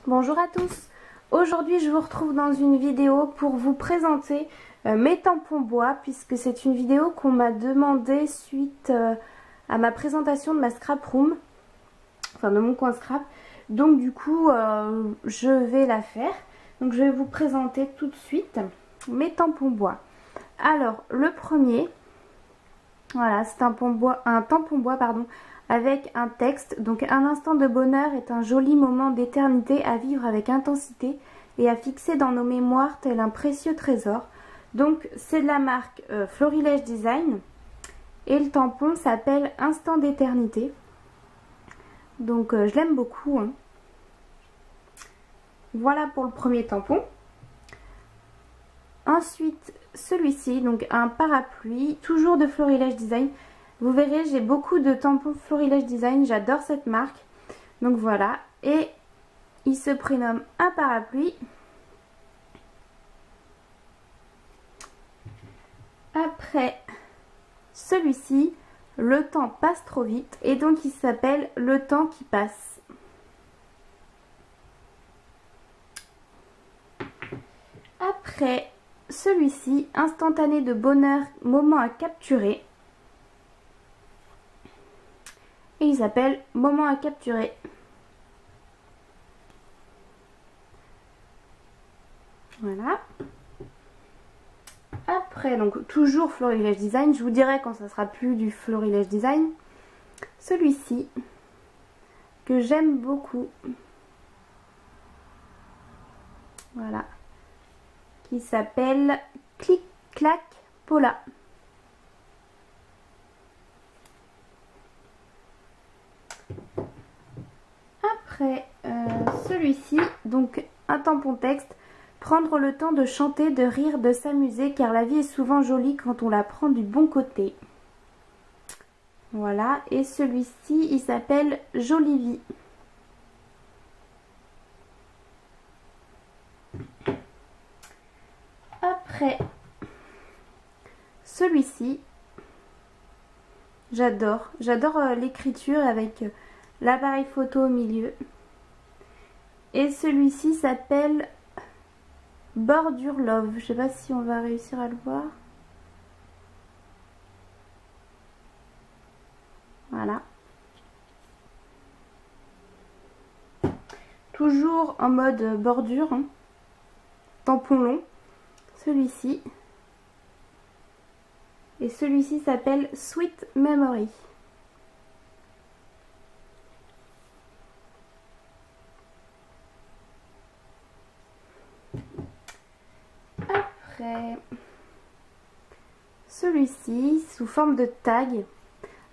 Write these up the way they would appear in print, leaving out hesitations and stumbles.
Bonjour à tous, aujourd'hui je vous retrouve dans une vidéo pour vous présenter mes tampons bois, puisque c'est une vidéo qu'on m'a demandé suite à ma présentation de ma scrap room, enfin de mon coin scrap. Donc du coup je vais la faire. Donc je vais vous présenter tout de suite mes tampons bois. Alors le premier, voilà, c'est un tampon bois avec un texte. Donc un instant de bonheur est un joli moment d'éternité à vivre avec intensité et à fixer dans nos mémoires tel un précieux trésor. Donc c'est de la marque Florilège Design et le tampon s'appelle Instant d'éternité. Donc je l'aime beaucoup, hein. Voilà pour le premier tampon. Ensuite celui-ci, donc un parapluie, toujours de Florilège Design. Vous verrez, j'ai beaucoup de tampons Florilège Design, j'adore cette marque. Donc voilà, et il se prénomme un parapluie. Après celui-ci, le temps passe trop vite, et donc il s'appelle Le temps qui passe. Après celui-ci, instantané de bonheur, moment à capturer. Et il s'appelle Moment à capturer. Voilà. Après, donc toujours Florilège Design. Je vous dirai quand ça sera plus du Florilège Design. Celui-ci, que j'aime beaucoup. Voilà. Qui s'appelle Clic Clac Paula. Après celui-ci, donc un tampon texte, prendre le temps de chanter, de rire, de s'amuser, car la vie est souvent jolie quand on la prend du bon côté. Voilà, et celui-ci, il s'appelle Jolie Vie. Après celui-ci, j'adore l'écriture avec l'appareil photo au milieu. Et celui-ci s'appelle Bordure Love. Je sais pas si on va réussir à le voir. Voilà. Toujours en mode bordure, hein. Tampon long. Celui-ci. Et celui-ci s'appelle Sweet Memory. Après, celui-ci sous forme de tag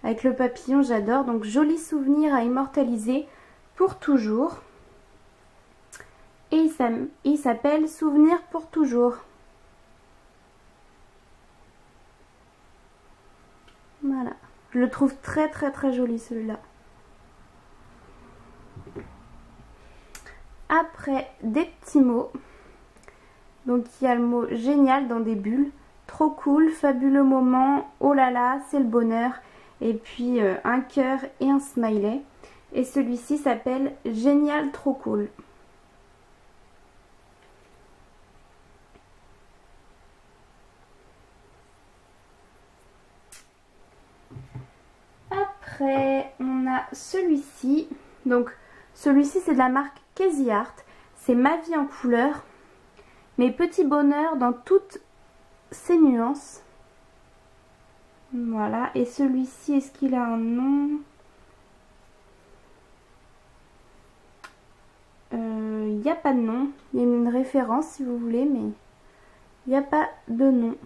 avec le papillon, j'adore. Donc joli souvenir à immortaliser pour toujours. Et il s'appelle Souvenir pour toujours. Voilà, je le trouve très joli celui-là. Après, des petits mots. Donc il y a le mot génial dans des bulles, trop cool, fabuleux moment, oh là là, c'est le bonheur, et puis un cœur et un smiley. Et celui-ci s'appelle Génial, trop cool. Après on a celui-ci, donc celui-ci c'est de la marque Casey Art, c'est Ma vie en couleur. Mes petits bonheurs dans toutes ses nuances. Voilà. Et celui-ci, est-ce qu'il a un nom? Il n'y a pas de nom. Il y a une référence si vous voulez, mais il n'y a pas de nom.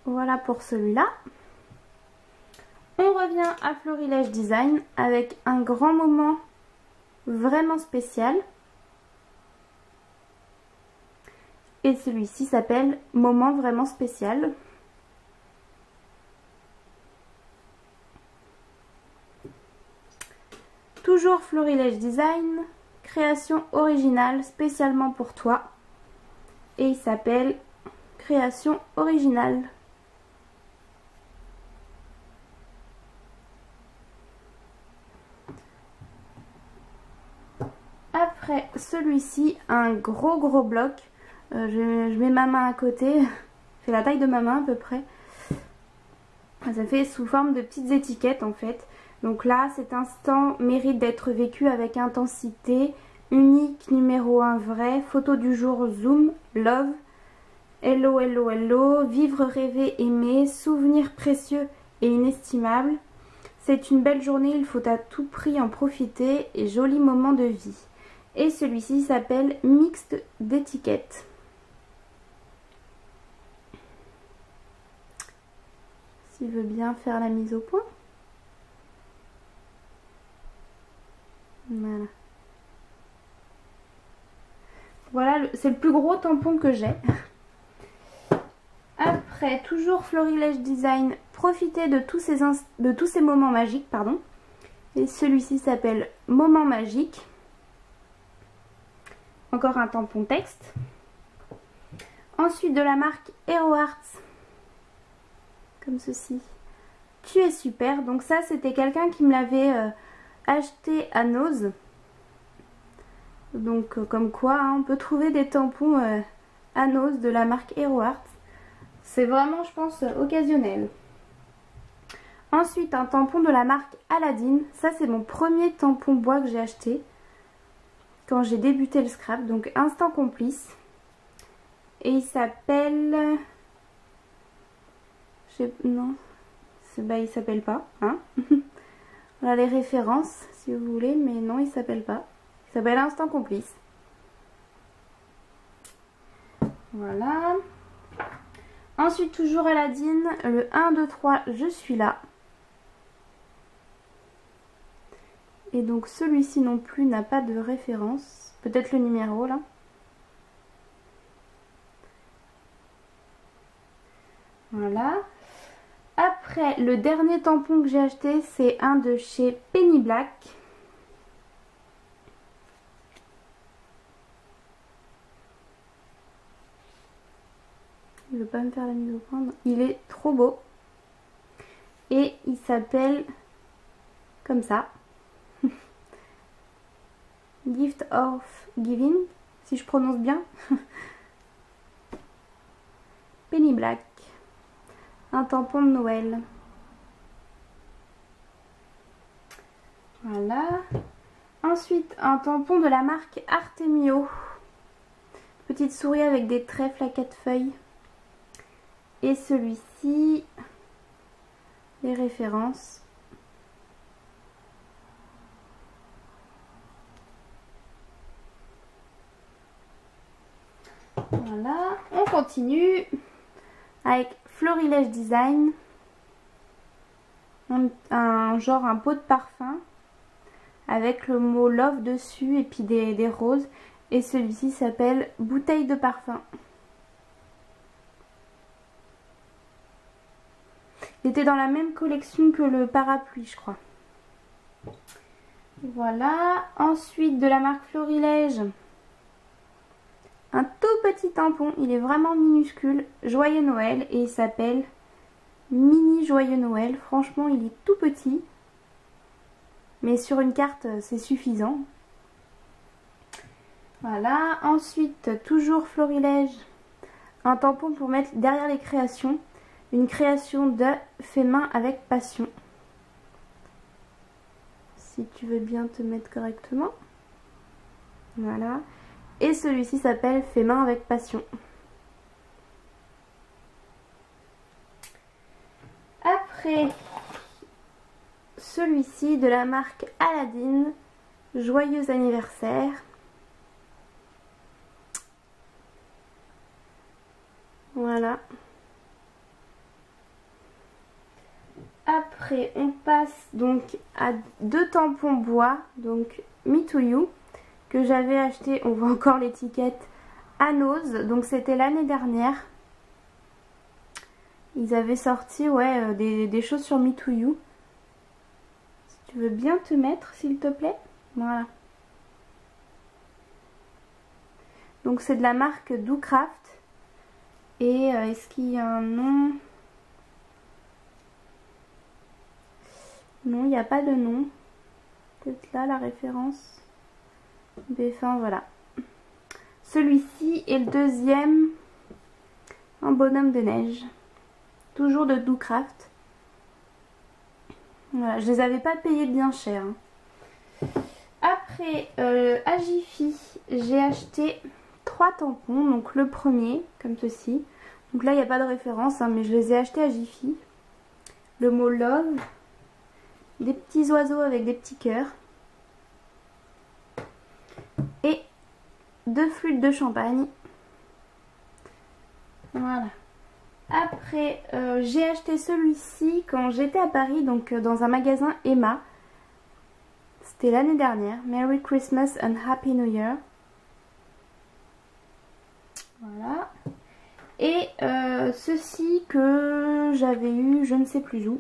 Voilà pour celui-là. On revient à Florilège Design avec un grand moment vraiment spécial. Et celui-ci s'appelle Moment vraiment spécial. Toujours Florilège Design, création originale spécialement pour toi. Et il s'appelle Création originale. Après celui-ci, un gros bloc. Je mets ma main à côté. C'est la taille de ma main à peu près. Ça fait sous forme de petites étiquettes en fait. Donc là, cet instant mérite d'être vécu avec intensité. Unique, numéro 1 vrai. Photo du jour, zoom, love. Hello, hello, hello. Vivre, rêver, aimer. Souvenir précieux et inestimable. C'est une belle journée, il faut à tout prix en profiter. Et joli moment de vie. Et celui-ci s'appelle Mixte d'étiquettes. S'il veut bien faire la mise au point. Voilà. Voilà, c'est le plus gros tampon que j'ai. Après, toujours Florilège Design, profitez de tous ces moments magiques, pardon. Et celui-ci s'appelle Moment magique. Encore un tampon texte. Ensuite de la marque Hero Arts. Comme ceci. Tu es super. Donc ça, c'était quelqu'un qui me l'avait acheté à Nose. Donc comme quoi, hein, on peut trouver des tampons à Nose de la marque Hero Arts. C'est vraiment, je pense, occasionnel. Ensuite, un tampon de la marque Aladdin. Ça, c'est mon premier tampon bois que j'ai acheté quand j'ai débuté le scrap. Donc, Instant Complice. Et il s'appelle... Non, il s'appelle pas. Hein. On a les références, si vous voulez, mais non, il s'appelle pas. Il s'appelle Instant Complice. Voilà. Ensuite, toujours Aladdin, le 1, 2, 3, je suis là. Et donc celui-ci non plus n'a pas de référence. Peut-être le numéro là. Voilà. Après, le dernier tampon que j'ai acheté, c'est un de chez Penny Black. Il veut pas me faire la mise au point. Il est trop beau. Et il s'appelle comme ça. Gift of Giving, si je prononce bien. Penny Black. Un tampon de Noël. Voilà. Ensuite, un tampon de la marque Artemio. Petite souris avec des trèfles à 4 feuilles. Et celui-ci, les références. Voilà, on continue avec Florilège Design. Un pot de parfum avec le mot love dessus et puis des roses. Et celui-ci s'appelle Bouteille de parfum. Il était dans la même collection que le parapluie, je crois. Voilà. Ensuite, de la marque Florilège. Un tout petit tampon. Il est vraiment minuscule. Joyeux Noël. Et il s'appelle Mini Joyeux Noël. Franchement, il est tout petit. Mais sur une carte, c'est suffisant. Voilà. Ensuite, toujours Florilège. Un tampon pour mettre derrière les créations. Une création de fait main avec passion. Si tu veux bien te mettre correctement. Voilà. Et celui-ci s'appelle fait main avec passion. Après, celui-ci de la marque Aladdin. Joyeux anniversaire. Voilà. Après, on passe donc à deux tampons bois, donc Me To You, que j'avais acheté, on voit encore l'étiquette, à Nose, donc c'était l'année dernière. Ils avaient sorti des choses sur Me To You. Si tu veux bien te mettre, s'il te plaît. Voilà. Donc c'est de la marque DoCraft. Et est-ce qu'il y a un nom ? Non, il n'y a pas de nom. Peut-être là la référence. Mais enfin voilà. Celui-ci est le deuxième en bonhomme de neige. Toujours de Doocraft. Voilà, je les avais pas payés bien cher. Hein. Après, à Jiffy, j'ai acheté 3 tampons. Donc le premier, comme ceci. Donc là, il n'y a pas de référence, hein, mais je les ai achetés à Jiffy. Le mot Love. Des petits oiseaux avec des petits cœurs. Et 2 flûtes de champagne. Voilà. Après, j'ai acheté celui-ci quand j'étais à Paris, donc dans un magasin Emma. C'était l'année dernière. Merry Christmas and Happy New Year. Voilà. Et ceci que j'avais eu, je ne sais plus où.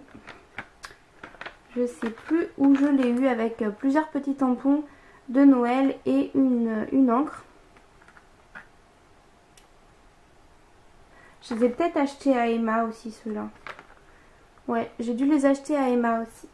Je ne sais plus où je l'ai eu avec plusieurs petits tampons de Noël et une encre. Je les ai peut-être achetés à Emma aussi ceux-là. Ouais, j'ai dû les acheter à Emma aussi.